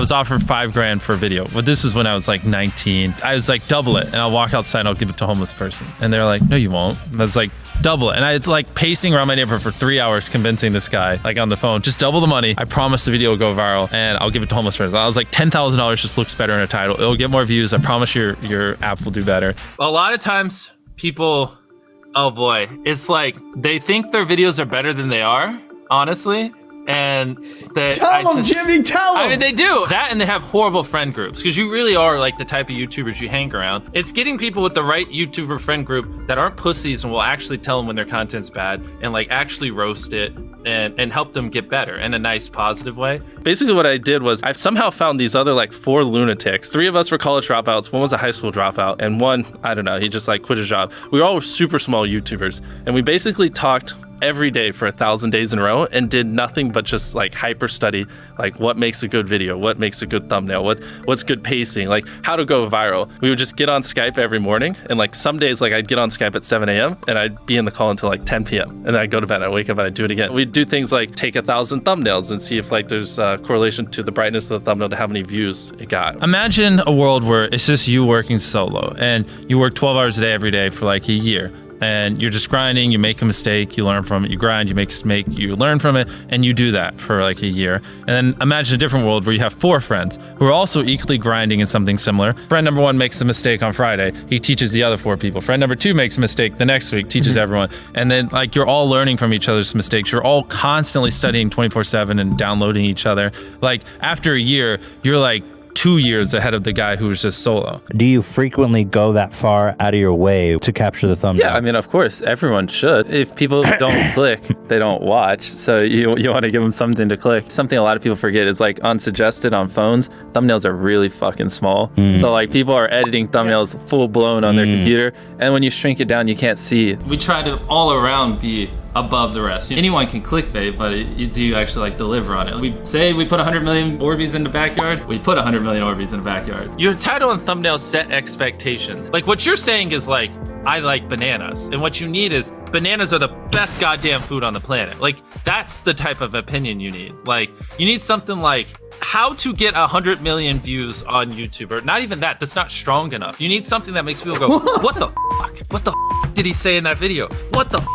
I was offered $5,000 for a video, but this was when I was like 19. I was like, double it, and I'll walk outside and I'll give it to a homeless person. And they're like, no, you won't. And I was like, double it. And I was like pacing around my neighborhood for 3 hours convincing this guy, like on the phone, just double the money. I promise the video will go viral and I'll give it to homeless person. I was like, $10,000 just looks better in a title. It'll get more views. I promise your app will do better. A lot of times people, oh boy, it's like they think their videos are better than they are, honestly. And tell them, Jimmy, tell them. I mean, they do that, and they have horrible friend groups because you really are like the type of YouTubers you hang around. It's getting people with the right YouTuber friend group that aren't pussies and will actually tell them when their content's bad and like actually roast it and help them get better in a nice, positive way. Basically what I did was I somehow found these other like 4 lunatics. 3 of us were college dropouts. One was a high school dropout, and one, I don't know, he just like quit his job. We were all super small YouTubers, and we basically talked every day for 1,000 days in a row and did nothing but just like hyper study, like what makes a good video, what makes a good thumbnail, what's good pacing, like how to go viral. We would just get on Skype every morning, and like some days like I'd get on Skype at 7 a.m. and I'd be in the call until like 10 p.m. and then I'd go to bed, I'd wake up and I'd do it again. We'd do things like take 1,000 thumbnails and see if like there's a correlation to the brightness of the thumbnail to how many views it got. Imagine a world where it's just you working solo and you work 12 hours a day every day for like a year. And you're just grinding, you make a mistake, you learn from it, you grind, you make a mistake, you learn from it, and you do that for like a year. And then imagine a different world where you have 4 friends who are also equally grinding in something similar. Friend number 1 makes a mistake on Friday, he teaches the other 4 people. Friend number 2 makes a mistake the next week, teaches everyone. And then like you're all learning from each other's mistakes. You're all constantly studying 24/7 and downloading each other. Like after a year, you're like 2 years ahead of the guy who was just solo. Do you frequently go that far out of your way to capture the thumbnail? Yeah, I mean, of course, everyone should. If people don't click, they don't watch. So you want to give them something to click. Something a lot of people forget is like unsuggested on phones, thumbnails are really fucking small. So like people are editing thumbnails full blown on their computer, and when you shrink it down, you can't see. We try to all around be above the rest. Anyone can clickbait, but do you actually like deliver on it? We say we put 100 million Orbeez in the backyard, we put 100 million Orbeez in the backyard. Your title and thumbnail set expectations. Like what you're saying is like, I like bananas. And what you need is bananas are the best goddamn food on the planet. Like that's the type of opinion you need. Like you need something like how to get 100 million views on YouTube, or not even that, that's not strong enough. You need something that makes people go, what the fuck? What the fuck did he say in that video? What the fuck?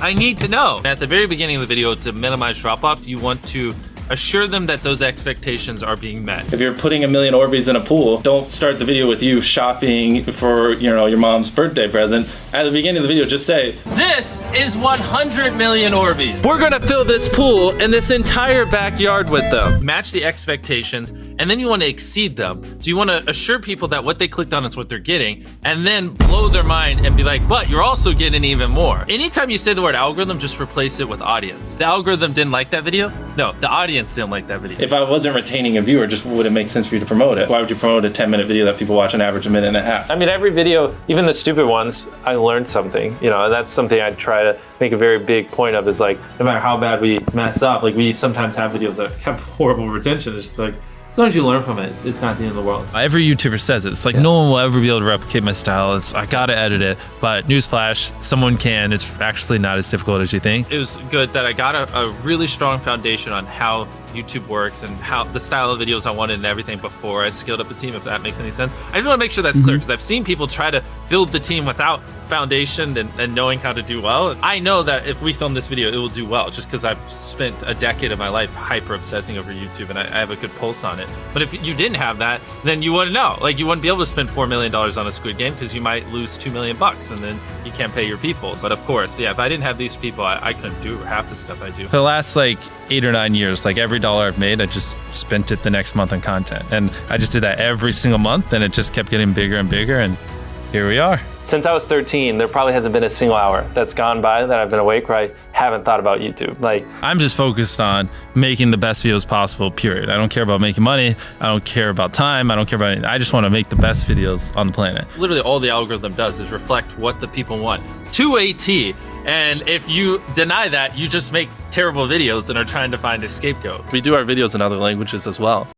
I need to know. At the very beginning of the video, to minimize drop-off, you want to assure them that those expectations are being met. If you're putting 1 million Orbeez in a pool, don't start the video with you shopping for, you know, your mom's birthday present. At the beginning of the video, just say, this is 100 million Orbeez. We're gonna fill this pool and this entire backyard with them. Match the expectations, and then you want to exceed them. So you want to assure people that what they clicked on is what they're getting, and then blow their mind and be like, but you're also getting even more. Anytime you say the word algorithm, just replace it with audience. The algorithm didn't like that video? No, the audience didn't like that video. If I wasn't retaining a viewer, just would it make sense for you to promote it? Why would you promote a 10-minute video that people watch on average a minute and a half? I mean, every video, even the stupid ones, I learned something. You know, that's something I try to make a very big point of, is like, no matter how bad we mess up, like we sometimes have videos that have horrible retention. It's just like, as long as you learn from it, it's not the end of the world. Every YouTuber says it. It's like, no one will ever be able to replicate my style. I gotta edit it. But newsflash, someone can. It's actually not as difficult as you think. It was good that I got a really strong foundation on how YouTube works and how the style of videos I wanted and everything before I scaled up the team, if that makes any sense. I just want to make sure that's clear, because I've seen people try to build the team without foundation and knowing how to do well. I know that if we film this video, it will do well, just because I've spent a decade of my life hyper obsessing over YouTube and I have a good pulse on it. But if you didn't have that, then you wouldn't know. Like, you wouldn't be able to spend $4 million on a Squid Game, because you might lose $2 million and then you can't pay your people. But of course, yeah, if I didn't have these people, I couldn't do half the stuff I do. For the last like 8 or 9 years, like every dollar I've made, I just spent it the next month on content. And I just did that every single month, and it just kept getting bigger and bigger, and here we are. Since I was 13, there probably hasn't been a single hour that's gone by that I've been awake where I haven't thought about YouTube. Like, I'm just focused on making the best videos possible, period. I don't care about making money. I don't care about time. I don't care about anything. I just want to make the best videos on the planet. Literally all the algorithm does is reflect what the people want to a T. And if you deny that, you just make terrible videos and are trying to find a scapegoat. We do our videos in other languages as well.